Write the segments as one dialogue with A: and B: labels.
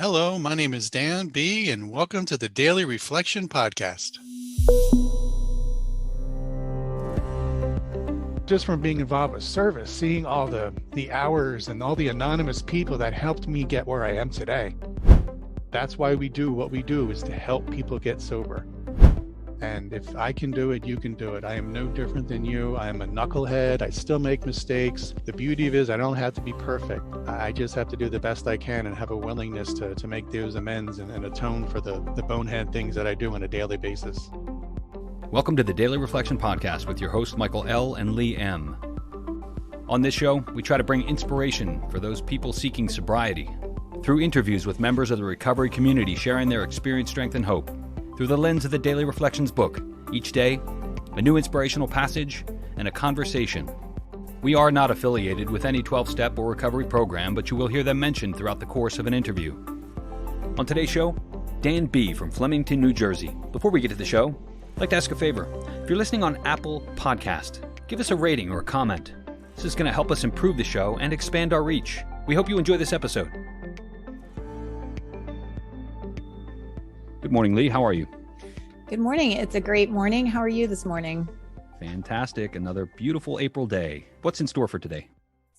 A: Hello, my name is Dan B., and welcome to the Daily Reflection Podcast. Just from being involved with service, seeing all the hours and all the anonymous people that helped me get where I am today. That's why we do what we do, is to help people get sober. And if I can do it, you can do it. I am no different than you. I am a knucklehead. I still make mistakes. The beauty of it is I don't have to be perfect. I just have to do the best I can and have a willingness to make those amends and atone for the bonehead things that I do on a daily basis.
B: Welcome to the Daily Reflection Podcast with your hosts Michael L. and Lee M. On this show, we try to bring inspiration for those people seeking sobriety through interviews with members of the recovery community sharing their experience, strength, and hope. Through the lens of the Daily Reflections book, each day, a new inspirational passage and a conversation. We are not affiliated with any 12-step or recovery program, but you will hear them mentioned throughout the course of an interview. On today's show, Dan B. from Flemington, New Jersey. Before we get to the show, I'd like to ask a favor. If you're listening on Apple Podcast, give us a rating or a comment. This is going to help us improve the show and expand our reach. We hope you enjoy this episode. Good morning, Lee. How are you?
C: Good morning. It's a great morning. How are you this morning?
B: Fantastic. Another beautiful April day. What's in store for today?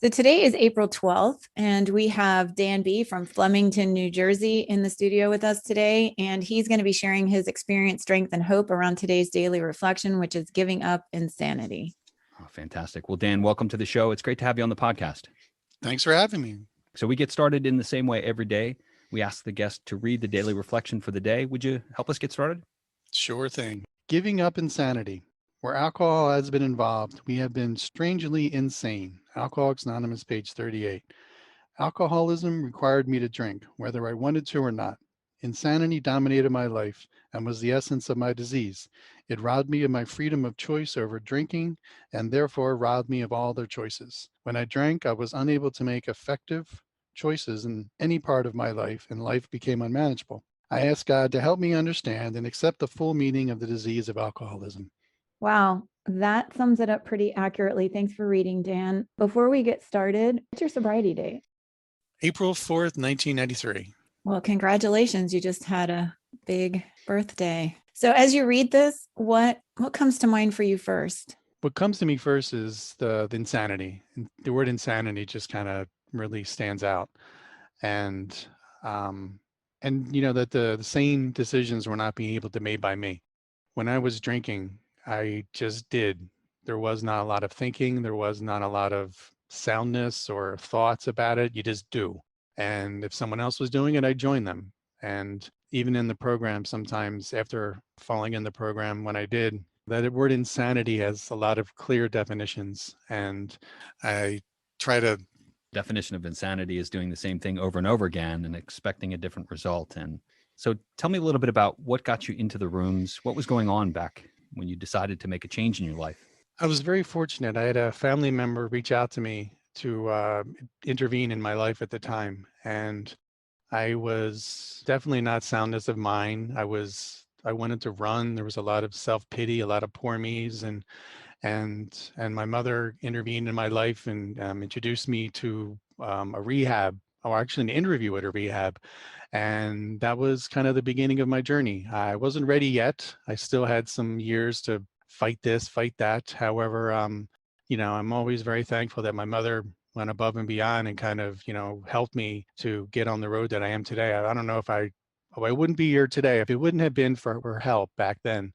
C: So today is April 12th, and we have Dan B. from Flemington, New Jersey in the studio with us today, and he's going to be sharing his experience, strength, and hope around today's daily reflection, which is giving up insanity.
B: Oh, fantastic. Well, Dan, welcome to the show. It's great to have you on the podcast.
A: Thanks for having me.
B: So we get started in the same way every day. We ask the guest to read the daily reflection for the day. Would you help us get started?
A: Sure thing. Giving up insanity. Where alcohol has been involved, we have been strangely insane. Alcoholics Anonymous, page 38. Alcoholism required me to drink, whether I wanted to or not. Insanity dominated my life and was the essence of my disease. It robbed me of my freedom of choice over drinking and therefore robbed me of all other choices. When I drank, I was unable to make effective choices in any part of my life, and life became unmanageable. I asked God to help me understand and accept the full meaning of the disease of alcoholism.
C: Wow, that sums it up pretty accurately. Thanks for reading, Dan. Before we get started, what's your sobriety date?
A: April 4th, 1993.
C: Well, congratulations. You just had a big birthday. So as you read this, what comes to mind for you first?
A: What comes to me first is the insanity. The word insanity just kind of really stands out. And you know that the same decisions were not being able to be made by me. When I was drinking, I just did. There was not a lot of thinking. There was not a lot of soundness or thoughts about it. You just do. And if someone else was doing it, I joined them. And even in the program, sometimes after falling in the program, when I did, that word insanity has a lot of clear definitions. And I try to
B: Definition of insanity is doing the same thing over and over again and expecting a different result. And so tell me a little bit about what got you into the rooms. What was going on back when you decided to make a change in your life?
A: I was very fortunate. I had a family member reach out to me to intervene in my life at the time. And I was definitely not soundness of mind. I wanted to run. There was a lot of self-pity, a lot of poor me's, and my mother intervened in my life and introduced me to a rehab, or actually an interview at a rehab. And that was kind of the beginning of my journey. I wasn't ready yet. I still had some years to fight this, fight that. However, I'm always very thankful that my mother went above and beyond and kind of, helped me to get on the road that I am today. I don't know if I wouldn't be here today if it wouldn't have been for her help back then.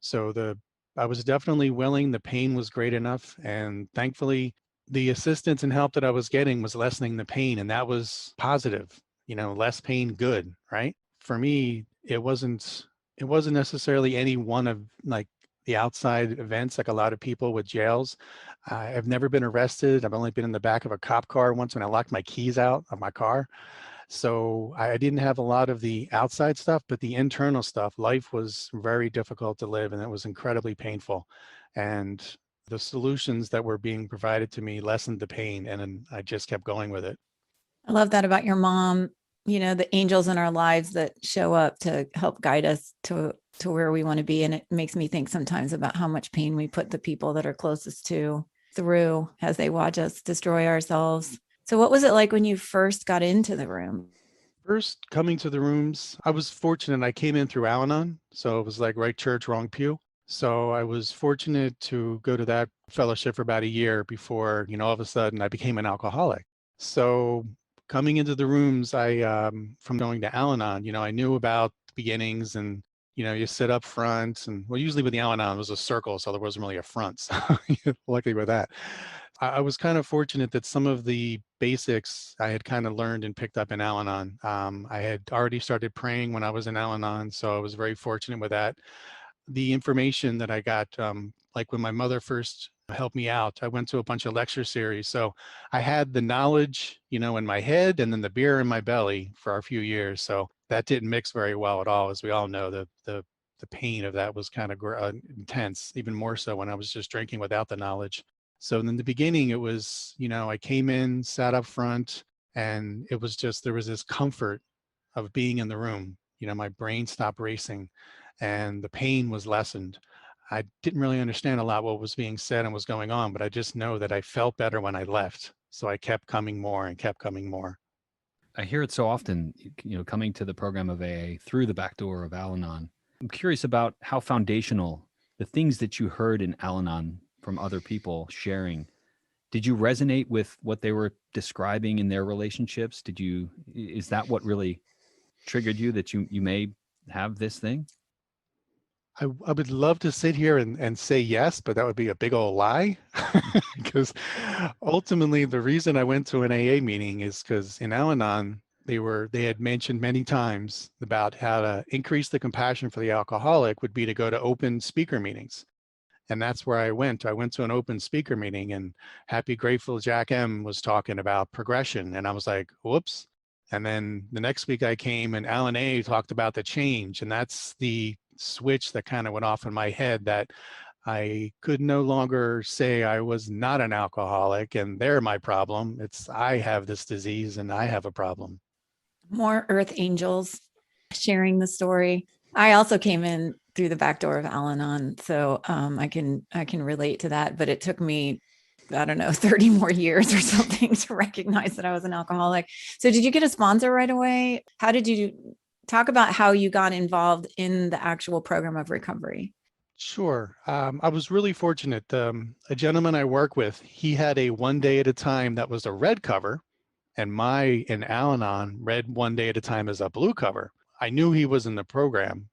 A: So I was definitely willing. The pain was great enough. And thankfully, the assistance and help that I was getting was lessening the pain. And that was positive, less pain, good, right? For me, it wasn't necessarily any one of like the outside events, like a lot of people with jails. I've never been arrested. I've only been in the back of a cop car once when I locked my keys out of my car. So I didn't have a lot of the outside stuff, but the internal stuff, life was very difficult to live and it was incredibly painful. And the solutions that were being provided to me lessened the pain, and I just kept going with it.
C: I love that about your mom, the angels in our lives that show up to help guide us to where we want to be. And it makes me think sometimes about how much pain we put the people that are closest to through as they watch us destroy ourselves. So what was it like when you first got into the room?
A: First coming to the rooms, I was fortunate. I came in through Alanon, so it was like right church, wrong pew. So I was fortunate to go to that fellowship for about a year before, all of a sudden I became an alcoholic. So coming into the rooms, from going to Alanon, I knew about the beginnings and, you sit up front and, well, usually with the Alanon it was a circle, so there wasn't really a front. So luckily with that. I was kind of fortunate that some of the basics I had kind of learned and picked up in Al-Anon. I had already started praying when I was in Al-Anon, so I was very fortunate with that. The information that I got, like when my mother first helped me out, I went to a bunch of lecture series. So I had the knowledge, in my head and then the beer in my belly for a few years. So that didn't mix very well at all. As we all know, the pain of that was kind of intense, even more so when I was just drinking without the knowledge. So in the beginning, it was, I came in, sat up front, and it was just, there was this comfort of being in the room. My brain stopped racing and the pain was lessened. I didn't really understand a lot what was being said and was going on, but I just know that I felt better when I left. So I kept coming more and kept coming more.
B: I hear it so often, coming to the program of AA through the back door of Al-Anon. I'm curious about how foundational the things that you heard in Al-Anon from other people sharing. Did you resonate with what they were describing in their relationships? Is that what really triggered you that you may have this thing?
A: I would love to sit here and say yes, but that would be a big old lie. Because ultimately the reason I went to an AA meeting is because in Al-Anon, they had mentioned many times about how to increase the compassion for the alcoholic would be to go to open speaker meetings. And that's where I went. I went to an open speaker meeting and Happy Grateful Jack M was talking about progression. And I was like, whoops. And then the next week I came and Alan A talked about the change. And that's the switch that kind of went off in my head that I could no longer say I was not an alcoholic and they're my problem. It's I have this disease and I have a problem.
C: More earth angels sharing the story. I also came in through the back door of Alanon, so I can relate to that. But it took me, I don't know, 30 more years or something to recognize that I was an alcoholic. So did you get a sponsor right away? How did you talk about how you got involved in the actual program of recovery?
A: Sure. I was really fortunate. A gentleman I work with, he had a 1 day at a time that was a red cover, and in Al-Anon read 1 day at a time as a blue cover. I knew he was in the program.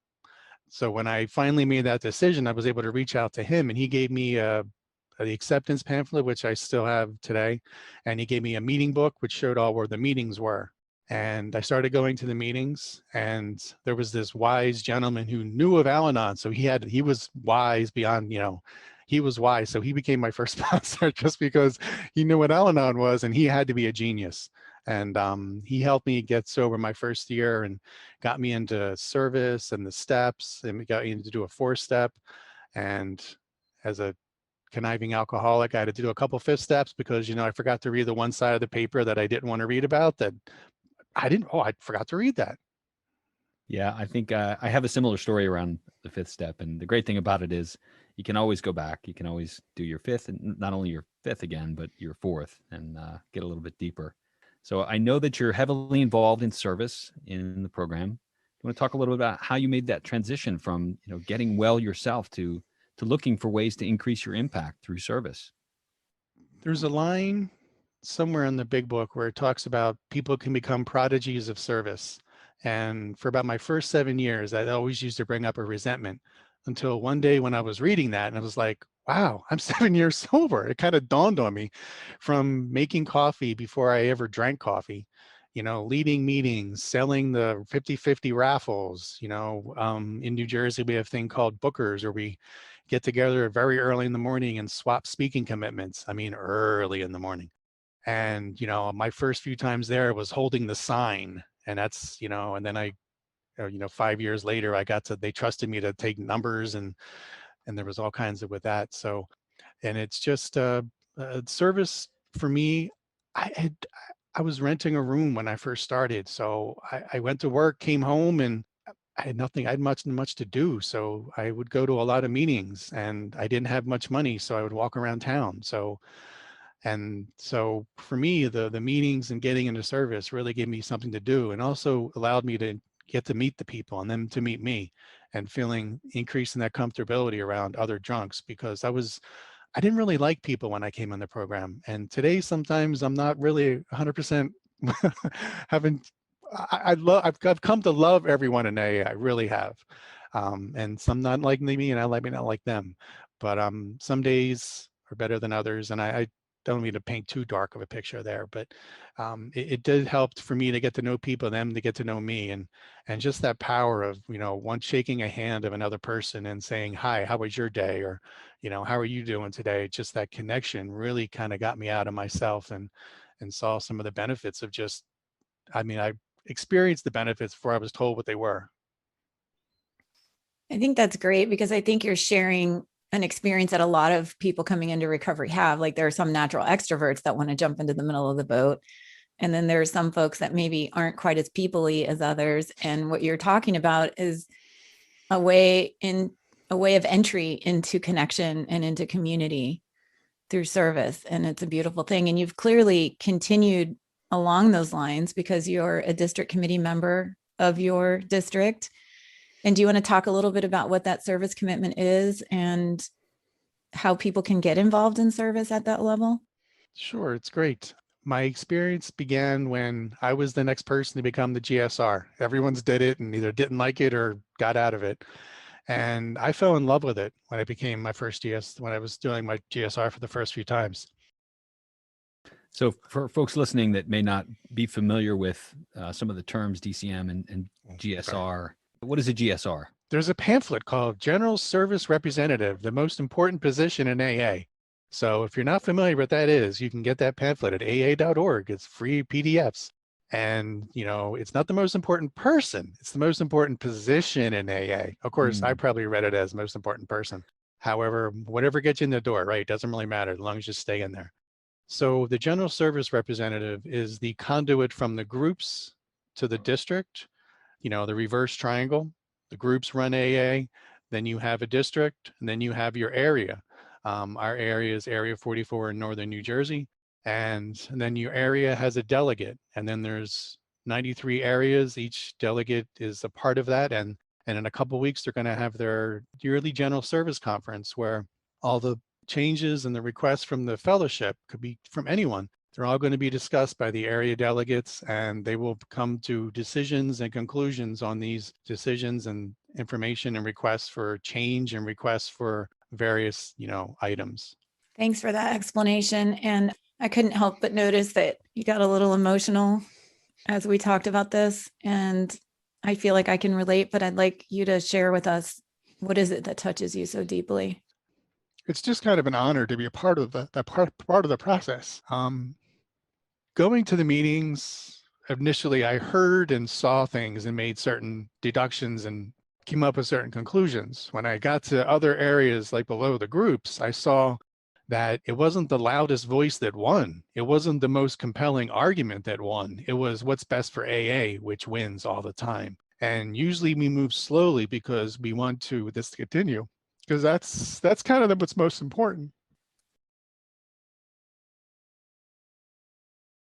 A: So when I finally made that decision, I was able to reach out to him and he gave me the acceptance pamphlet, which I still have today. And he gave me a meeting book, which showed all where the meetings were. And I started going to the meetings and there was this wise gentleman who knew of Al-Anon. So he was wise beyond, he was wise. So he became my first sponsor just because he knew what Al-Anon was and he had to be a genius. And he helped me get sober my first year and got me into service and the steps and got me to do a 4-step. And as a conniving alcoholic, I had to do a couple 5th steps because, I forgot to read the one side of the paper that I didn't want to read about that I forgot to read that.
B: Yeah, I think I have a similar story around the 5th step. And the great thing about it is you can always go back. You can always do your 5th and not only your 5th again, but your 4th and get a little bit deeper. So I know that you're heavily involved in service in the program. You want to talk a little bit about how you made that transition from, getting well yourself to looking for ways to increase your impact through service?
A: There's a line somewhere in the big book where it talks about people can become prodigies of service. And for about my first 7 years, I always used to bring up a resentment until one day when I was reading that and I was like, wow, I'm 7 years sober. It kind of dawned on me from making coffee before I ever drank coffee, leading meetings, selling the 50-50 raffles, in New Jersey, we have a thing called bookers where we get together very early in the morning and swap speaking commitments. I mean, early in the morning. And, my first few times there was holding the sign and that's, and then 5 years later, they trusted me to take numbers and there was all kinds of with that. So, and it's just service for me. I I was renting a room when I first started. So I went to work, came home and I had nothing, I had much to do. So I would go to a lot of meetings and I didn't have much money. So I would walk around town. So, And so for me, the meetings and getting into service really gave me something to do, and also allowed me to get to meet the people and them to meet me, and feeling increasing that comfortability around other drunks, because I didn't really like people when I came in the program. And today, sometimes I'm not really 100% haven't, I've come to love everyone in AA. I really have. And some not like me and I like me not like them. But some days are better than others. And I don't mean to paint too dark of a picture there, but it did help for me to get to know people, them to get to know me, and just that power of, one shaking a hand of another person and saying, hi, how was your day? Or, how are you doing today? Just that connection really kind of got me out of myself, and saw some of the benefits of just, I experienced the benefits before I was told what they were.
C: I think that's great, because I think you're sharing an experience that a lot of people coming into recovery have. Like, there are some natural extroverts that want to jump into the middle of the boat. And then there are some folks that maybe aren't quite as people-y as others. And what you're talking about is a way of entry into connection and into community through service. And it's a beautiful thing. And you've clearly continued along those lines, because you're a district committee member of your district. And do you want to talk a little bit about what that service commitment is and how people can get involved in service at that level?
A: Sure, it's great. My experience began when I was the next person to become the GSR. Everyone's did it and either didn't like it or got out of it. And I fell in love with it when I became my first when I was doing my GSR for the first few times.
B: So for folks listening that may not be familiar with some of the terms DCM and GSR, what is a GSR?
A: There's a pamphlet called General Service Representative, the most important position in AA. So if you're not familiar with what that is, you can get that pamphlet at aa.org. It's free PDFs. And, it's not the most important person. It's the most important position in AA. Of course, I probably read it as most important person. However, whatever gets you in the door, right? Doesn't really matter as long as you stay in there. So the General Service Representative is the conduit from the groups to the district, the reverse triangle. The groups run AA, then you have a district, and then you have your area. Our area is Area 44 in northern New Jersey, and then your area has a delegate, and then there's 93 areas. Each delegate is a part of that, and in a couple of weeks, they're going to have their yearly general service conference, where all the changes and the requests from the fellowship, could be from anyone, they're all going to be discussed by the area delegates, and they will come to decisions and conclusions on these decisions and information and requests for change and requests for various, items.
C: Thanks for that explanation. And I couldn't help but notice that you got a little emotional as we talked about this. And I feel like I can relate, but I'd like you to share with us, what is it that touches you so deeply?
A: It's just kind of an honor to be a part of part of the process. Going to the meetings, initially I heard and saw things and made certain deductions and came up with certain conclusions. When I got to other areas like below the groups, I saw that it wasn't the loudest voice that won. It wasn't the most compelling argument that won. It was what's best for AA, which wins all the time. And usually we move slowly because we want this to continue, because that's kind of what's most important.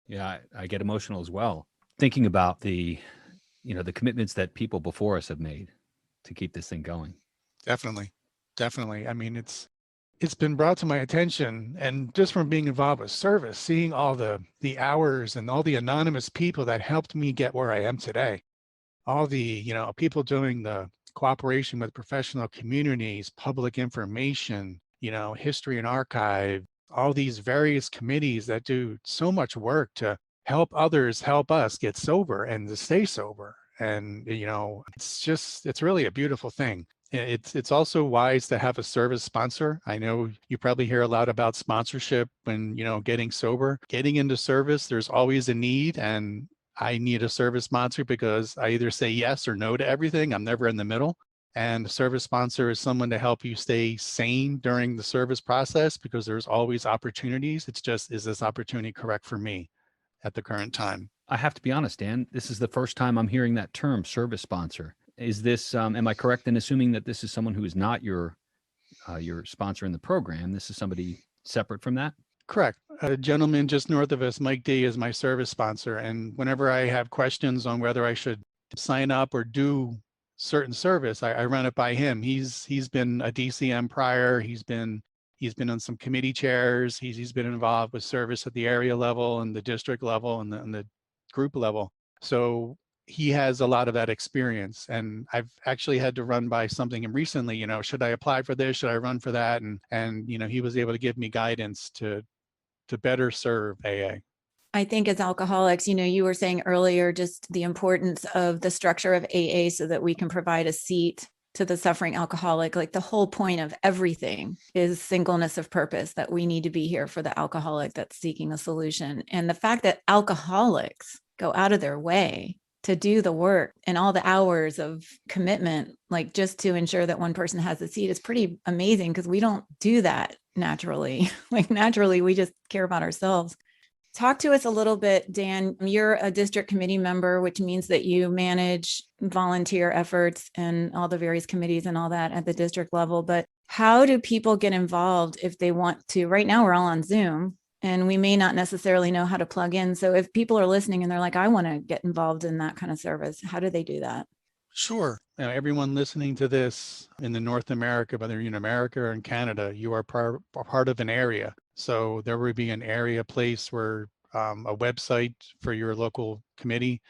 B: Yeah, I get emotional as well, thinking about the commitments that people before us have made to keep this thing going.
A: Definitely. I mean, it's been brought to my attention, and just from being involved with service, seeing all the hours and all the anonymous people that helped me get where I am today, all the, people doing the cooperation with professional communities, public information, history and archive, all these various committees that do so much work to help others help us get sober and to stay sober. And, it's really a beautiful thing. It's also wise to have a service sponsor. I know you probably hear a lot about sponsorship when, getting sober, getting into service, there's always a need. And I need a service sponsor because I either say yes or no to everything. I'm never in the middle. And a service sponsor is someone to help you stay sane during the service process, because there's always opportunities. It's just, is this opportunity correct for me at the current time?
B: I have to be honest, Dan, this is the first time I'm hearing that term, service sponsor. Is this, am I correct in assuming that this is someone who is not your sponsor in the program? This is somebody separate from that?
A: Correct. a gentleman just north of us, Mike D, is my service sponsor. And whenever I have questions on whether I should sign up or do certain service, I run it by him. He's been a DCM prior. He's been on some committee chairs. He's been involved with service at the area level and the district level and the group level. So he has a lot of that experience. And I've actually had to run by something recently, should I apply for this? Should I run for that? And he was able to give me guidance to better serve AA.
C: I think as alcoholics, you were saying earlier, just the importance of the structure of AA so that we can provide a seat to the suffering alcoholic. Like the whole point of everything is singleness of purpose, that we need to be here for the alcoholic that's seeking a solution. And the fact that alcoholics go out of their way to do the work and all the hours of commitment, like just to ensure that one person has a seat, is pretty amazing, because we don't do that naturally. Like naturally, we just care about ourselves. Talk to us a little bit, Dan. You're a district committee member, which means that you manage volunteer efforts and all the various committees and all that at the district level. But how do people get involved if they want to? Right now, we're all on Zoom and we may not necessarily know how to plug in. So if people are listening and they're like, I want to get involved in that kind of service, how do they do that?
A: Sure. Everyone listening to this in the North America, whether you're in America or in Canada, you are part of an area. So there will be an area place where a website for your local committee,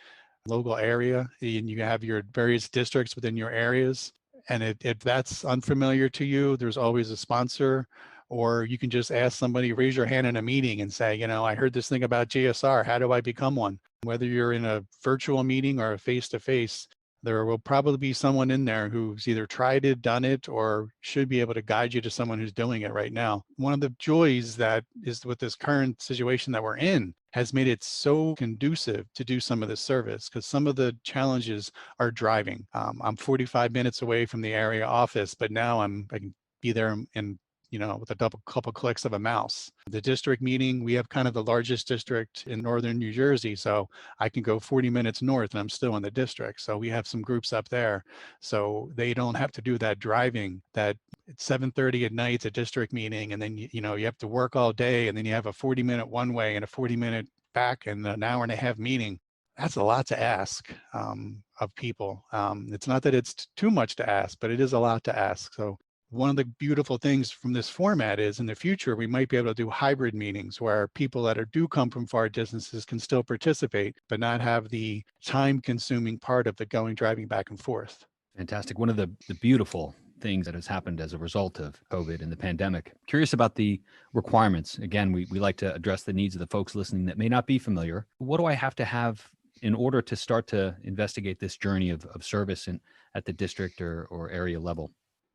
A: local area, and you have your various districts within your areas. And if that's unfamiliar to you, there's always a sponsor, or you can just ask somebody, raise your hand in a meeting and say, I heard this thing about GSR. How do I become one? Whether you're in a virtual meeting or a face-to-face, there will probably be someone in there who's either tried it, done it, or should be able to guide you to someone who's doing it right now. One of the joys that is with this current situation that we're in has made it so conducive to do some of this service, because some of the challenges are driving. I'm 45 minutes away from the area office, but now I can be there in with a couple clicks of a mouse. The district meeting, we have kind of the largest district in northern New Jersey, so I can go 40 minutes north and I'm still in the district. So we have some groups up there, so they don't have to do that driving. That at 7:30 at night, it's a district meeting, and then you have to work all day, and then you have a 40-minute one way and a 40-minute back and an hour and a half meeting. That's a lot to ask of people. It's not that it's too much to ask, but it is a lot to ask. So one of the beautiful things from this format is in the future, we might be able to do hybrid meetings where people that do come from far distances can still participate, but not have the time consuming part of the driving back and forth.
B: Fantastic. One of the beautiful things that has happened as a result of COVID and the pandemic. Curious about the requirements. Again, we like to address the needs of the folks listening that may not be familiar. What do I have to have in order to start to investigate this journey of service at the district or area level?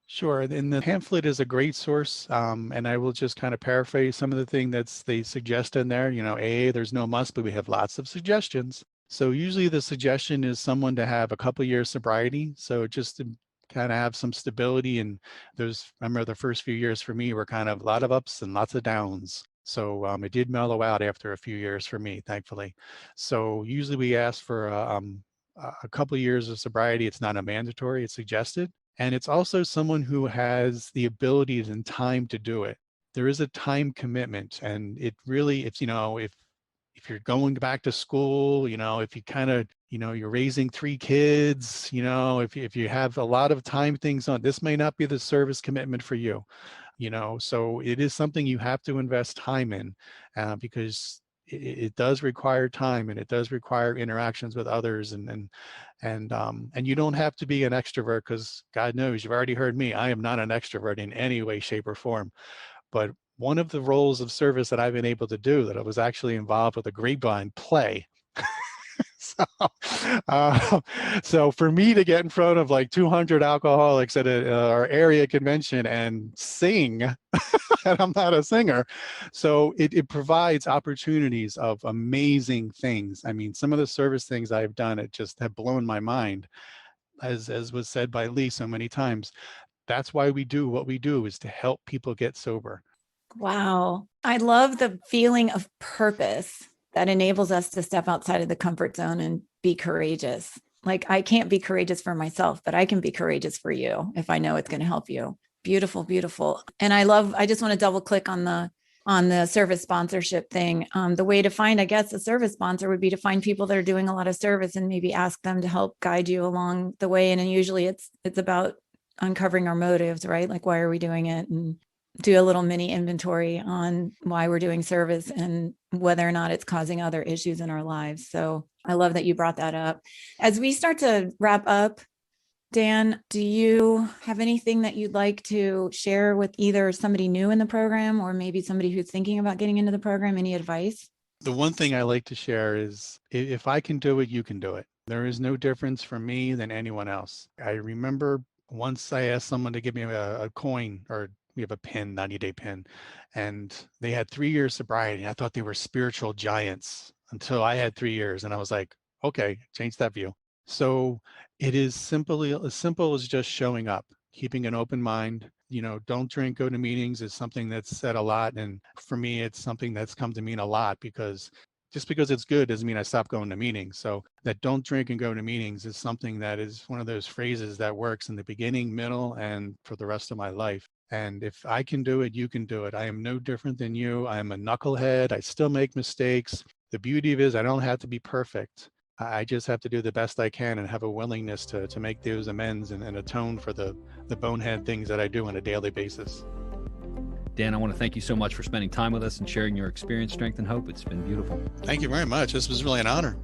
A: Sure. And the pamphlet is a great source. And I will just kind of paraphrase some of the things they suggest in there. AA, there's no must, but we have lots of suggestions. So usually the suggestion is someone to have a couple years sobriety. So just to kind of have some stability. And remember the first few years for me were kind of a lot of ups and lots of downs. So it did mellow out after a few years for me, thankfully. So usually we ask for a couple of years of sobriety. It's not a mandatory, it's suggested. And it's also someone who has the ability and time to do it. There is a time commitment, and it really, if you're going back to school, if you kind of, you're raising 3 kids, if you have a lot of time things on, this may not be the service commitment for you, so it is something you have to invest time in because it does require time, and it does require interactions with others, and you don't have to be an extrovert, because God knows, you've already heard me, I am not an extrovert in any way, shape, or form. But one of the roles of service that I've been able to do, that I was actually involved with a grapevine play. So for me to get in front of like 200 alcoholics at our area convention and sing, and I'm not a singer, so it provides opportunities of amazing things. I mean, some of the service things I've done, it just have blown my mind, as was said by Lee so many times. That's why we do what we do, is to help people get sober.
C: Wow. I love the feeling of purpose that enables us to step outside of the comfort zone and be courageous. Like, I can't be courageous for myself, but I can be courageous for you if I know it's going to help you. Beautiful, beautiful. And I just want to double click on the on the service sponsorship thing. The way to find, I guess, a service sponsor would be to find people that are doing a lot of service and maybe ask them to help guide you along the way. And then usually it's about uncovering our motives, right? Like, why are we doing it? And do a little mini inventory on why we're doing service and whether or not it's causing other issues in our lives. So I love that you brought that up. As we start to wrap up, Dan, do you have anything that you'd like to share with either somebody new in the program or maybe somebody who's thinking about getting into the program? Any advice?
A: The one thing I like to share is if I can do it, you can do it. There is no difference for me than anyone else. I remember once I asked someone to give me a coin, or we have a pin, 90-day pin, and they had 3 years sobriety. I thought they were spiritual giants until I had 3 years. And I was like, okay, change that view. So it is simply as simple as just showing up, keeping an open mind. Don't drink, go to meetings is something that's said a lot. And for me, it's something that's come to mean a lot, because just because it's good doesn't mean I stop going to meetings. So that don't drink and go to meetings is something that is one of those phrases that works in the beginning, middle, and for the rest of my life. And if I can do it, you can do it. I am no different than you. I am a knucklehead. I still make mistakes. The beauty of it is I don't have to be perfect. I just have to do the best I can and have a willingness to make those amends and atone for the bonehead things that I do on a daily basis.
B: Dan, I want to thank you so much for spending time with us and sharing your experience, strength, and hope. It's been beautiful.
A: Thank you very much. This was really an honor.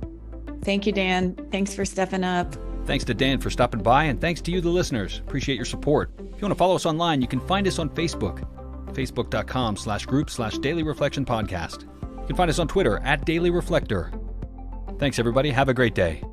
C: Thank you, Dan. Thanks for stepping up.
B: Thanks to Dan for stopping by, and thanks to you, the listeners. Appreciate your support. If you want to follow us online, you can find us on Facebook, facebook.com/group/Daily Reflection Podcast. You can find us on Twitter @Daily Reflector. Thanks, everybody. Have a great day.